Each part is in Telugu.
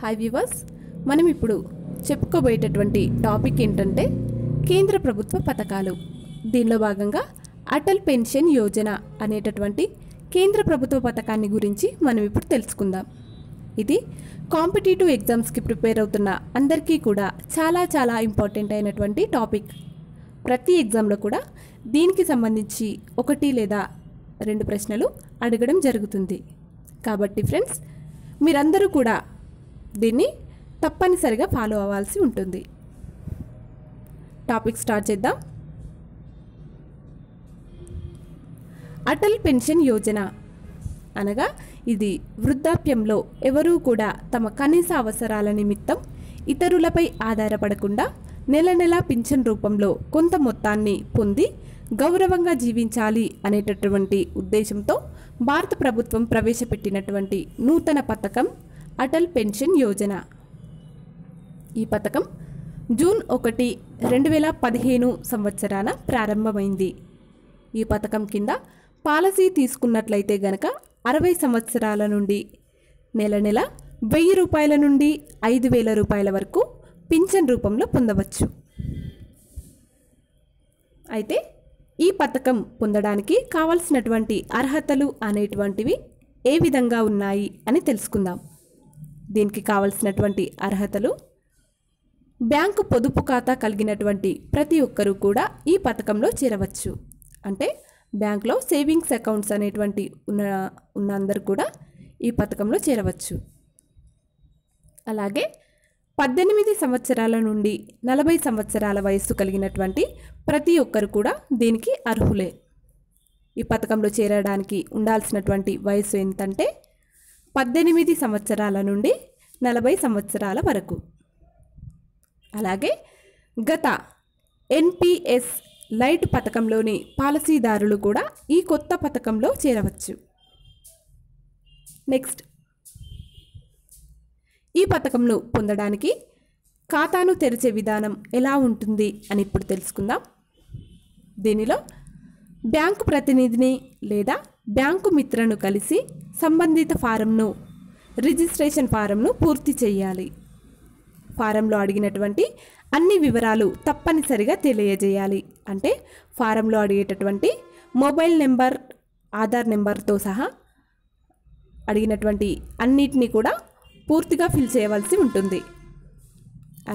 హాయ్ వ్యూవర్స్, మనం ఇప్పుడు చెప్పుకోబోయేటటువంటి టాపిక్ ఏంటంటే కేంద్ర ప్రభుత్వ పథకాలు. దీనిలో భాగంగా అటల్ పెన్షన్ యోజన అనేటటువంటి కేంద్ర ప్రభుత్వ పథకాన్ని గురించి మనం ఇప్పుడు తెలుసుకుందాం. ఇది కాంపిటేటివ్ ఎగ్జామ్స్కి ప్రిపేర్ అవుతున్న అందరికీ కూడా చాలా ఇంపార్టెంట్ అయినటువంటి టాపిక్. ప్రతి ఎగ్జామ్లో కూడా దీనికి సంబంధించి 1 లేదా 2 ప్రశ్నలు అడగడం జరుగుతుంది. కాబట్టి ఫ్రెండ్స్, మీరందరూ కూడా దీన్ని తప్పనిసరిగా ఫాలో అవ్వాల్సి ఉంటుంది. టాపిక్ స్టార్ట్ చేద్దాం. అటల్ పెన్షన్ యోజన అనగా ఇది వృద్ధాప్యంలో ఎవరూ కూడా తమ కనీస అవసరాల నిమిత్తం ఇతరులపై ఆధారపడకుండా నెల పింఛన్ రూపంలో కొంత మొత్తాన్ని పొంది గౌరవంగా జీవించాలి అనేటటువంటి ఉద్దేశంతో భారత ప్రభుత్వం ప్రవేశపెట్టినటువంటి నూతన పథకం అటల్ పెన్షన్ యోజన. ఈ పథకం జూన్ 1, 2015 సంవత్సరాన ప్రారంభమైంది. ఈ పథకం కింద పాలసీ తీసుకున్నట్లయితే గనక 60 సంవత్సరాల నుండి నెల 1000 రూపాయల నుండి 5000 రూపాయల వరకు పింఛన్ రూపంలో పొందవచ్చు. అయితే ఈ పథకం పొందడానికి కావాల్సినటువంటి అర్హతలు అనేటువంటివి ఏ విధంగా ఉన్నాయి అని తెలుసుకుందాం. దీనికి కావాల్సినటువంటి అర్హతలు: బ్యాంకు పొదుపు ఖాతా కలిగినటువంటి ప్రతి ఒక్కరూ కూడా ఈ పథకంలో చేరవచ్చు. అంటే బ్యాంక్లో సేవింగ్స్ అకౌంట్స్ అనేటువంటి ఉన్న అందరూ కూడా ఈ పథకంలో చేరవచ్చు. అలాగే 18 సంవత్సరాల నుండి 40 సంవత్సరాల వయస్సు కలిగినటువంటి ప్రతి ఒక్కరు కూడా దీనికి అర్హులే. ఈ పథకంలో చేరడానికి ఉండాల్సినటువంటి వయస్సు ఎంతంటే 18 సంవత్సరాల నుండి 40 సంవత్సరాల వరకు. అలాగే గత ఎన్పిఎస్ లైట్ పథకంలోని పాలసీదారులు కూడా ఈ కొత్త పథకంలో చేరవచ్చు. నెక్స్ట్, ఈ పథకంను పొందడానికి ఖాతాను తెరిచే విధానం ఎలా ఉంటుంది అని ఇప్పుడు తెలుసుకుందాం. దీనిలో బ్యాంకు ప్రతినిధిని లేదా బ్యాంకు మిత్రను కలిసి సంబంధిత రిజిస్ట్రేషన్ ఫారంను పూర్తి చేయాలి. ఫారంలో అడిగినటువంటి అన్ని వివరాలు తప్పనిసరిగా తెలియజేయాలి. అంటే ఫారంలో అడిగేటటువంటి మొబైల్ నెంబర్, ఆధార్ నెంబర్తో సహా అడిగినటువంటి అన్నిటినీ కూడా పూర్తిగా ఫిల్ చేయవలసి ఉంటుంది.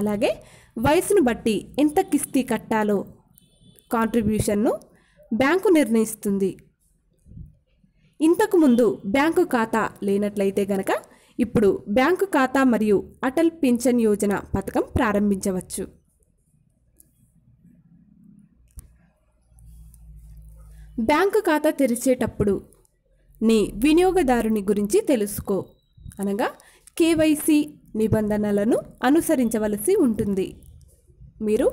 అలాగే వయసును బట్టి ఎంత కిస్తీ కట్టాలో కాంట్రిబ్యూషన్ను బ్యాంకు నిర్ణయిస్తుంది. ఇంతకుముందు బ్యాంకు ఖాతా లేనట్లయితే గనక ఇప్పుడు బ్యాంకు ఖాతా మరియు అటల్ పెన్షన్ యోజన పథకం ప్రారంభించవచ్చు. బ్యాంకు ఖాతా తెరిచేటప్పుడు నీ వినియోగదారుని గురించి తెలుసుకో. అనగా కేవైసీ నిబంధనలను అనుసరించవలసి ఉంటుంది. మీరు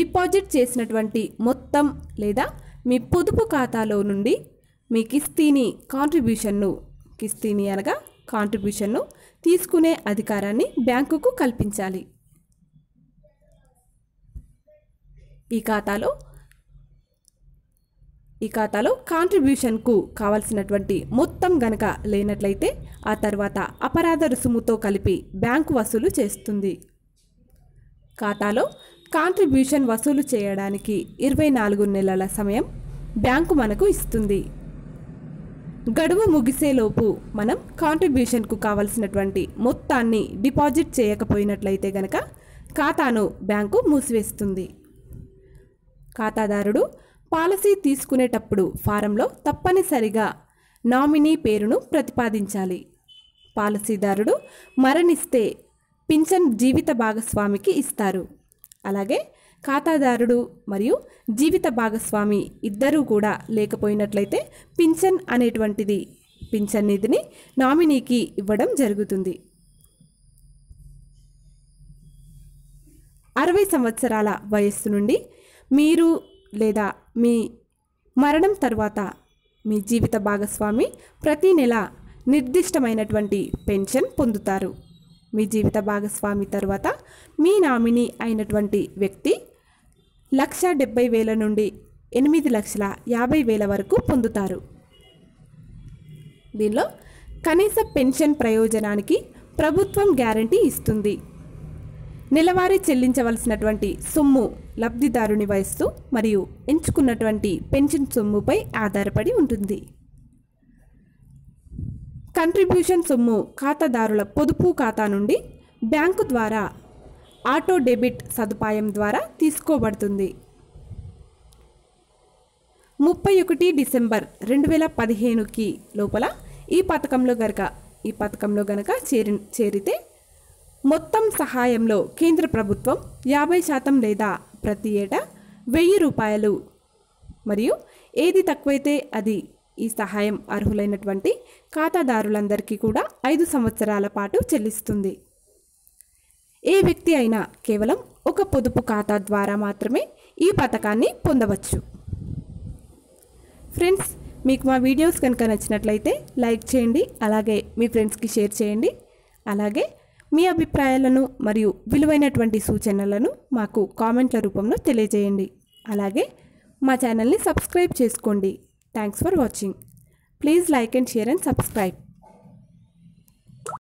డిపాజిట్ చేసినటువంటి మొత్తం లేదా మీ పొదుపు ఖాతాలో నుండి మీ కాంట్రిబ్యూషన్ను తీసుకునే అధికారాన్ని బ్యాంకుకు కల్పించాలి. ఈ ఖాతాలో కాంట్రిబ్యూషన్కు కావాల్సినటువంటి మొత్తం గనక లేనట్లయితే ఆ తర్వాత అపరాధ రుసుముతో కలిపి బ్యాంకు వసూలు చేస్తుంది. ఖాతాలో కాంట్రిబ్యూషన్ వసూలు చేయడానికి 24 నెలల సమయం బ్యాంకు మనకు ఇస్తుంది. గడువు ముగిసేలోపు మనం కాంట్రిబ్యూషన్కు కావలసినటువంటి మొత్తాన్ని డిపాజిట్ చేయకపోయినట్లయితే గనక ఖాతాను బ్యాంకు మూసివేస్తుంది. ఖాతాదారుడు పాలసీ తీసుకునేటప్పుడు ఫారంలో తప్పనిసరిగా నామినీ పేరును ప్రతిపాదించాలి. పాలసీదారుడు మరణిస్తే పింఛన్ జీవిత భాగస్వామికి ఇస్తారు. అలాగే ఖాతాదారుడు మరియు జీవిత భాగస్వామి ఇద్దరూ కూడా లేకపోయినట్లయితే పింఛన్ నిధిని నామినీకి ఇవ్వడం జరుగుతుంది. 60 సంవత్సరాల వయస్సు నుండి మీరు లేదా మీ మరణం తర్వాత మీ జీవిత భాగస్వామి ప్రతి నెల నిర్దిష్టమైనటువంటి పెన్షన్ పొందుతారు. మీ జీవిత భాగస్వామి తర్వాత మీ నామినీ అయినటువంటి వ్యక్తి 1,70,000 నుండి 8,50,000 వరకు పొందుతారు. దీనిలో కనీస పెన్షన్ ప్రయోజనానికి ప్రభుత్వం గ్యారంటీ ఇస్తుంది. నెలవారీ చెల్లించవలసినటువంటి సొమ్ము లబ్ధిదారుని వయస్సు మరియు ఎంచుకున్నటువంటి పెన్షన్ సొమ్ముపై ఆధారపడి ఉంటుంది. కంట్రిబ్యూషన్ సొమ్ము ఖాతాదారుల పొదుపు ఖాతా నుండి బ్యాంకు ద్వారా ఆటో డెబిట్ సదుపాయం ద్వారా తీసుకోబడుతుంది. 31 డిసెంబర్ 2015కి లోపల ఈ పథకంలో గనక చేరితే మొత్తం సహాయంలో కేంద్ర ప్రభుత్వం 50% లేదా ప్రతి ఏటా 1000 రూపాయలు మరియు ఏది తక్కువైతే అది ఈ సహాయం అర్హులైనటువంటి ఖాతాదారులందరికీ కూడా 5 సంవత్సరాల పాటు చెల్లిస్తుంది. ఏ వ్యక్తి అయినా కేవలం ఒక పొదుపు ఖాతా ద్వారా మాత్రమే ఈ పథకాన్ని పొందవచ్చు. ఫ్రెండ్స్, మీకు మా వీడియోస్ కనుక నచ్చినట్లయితే లైక్ చేయండి, అలాగే మీ ఫ్రెండ్స్కి షేర్ చేయండి. అలాగే మీ అభిప్రాయాలను మరియు విలువైనటువంటి సూచనలను మాకు కామెంట్ల రూపంలో తెలియజేయండి. అలాగే మా ఛానల్ని సబ్స్క్రైబ్ చేసుకోండి. Thanks for watching. Please like and share and subscribe.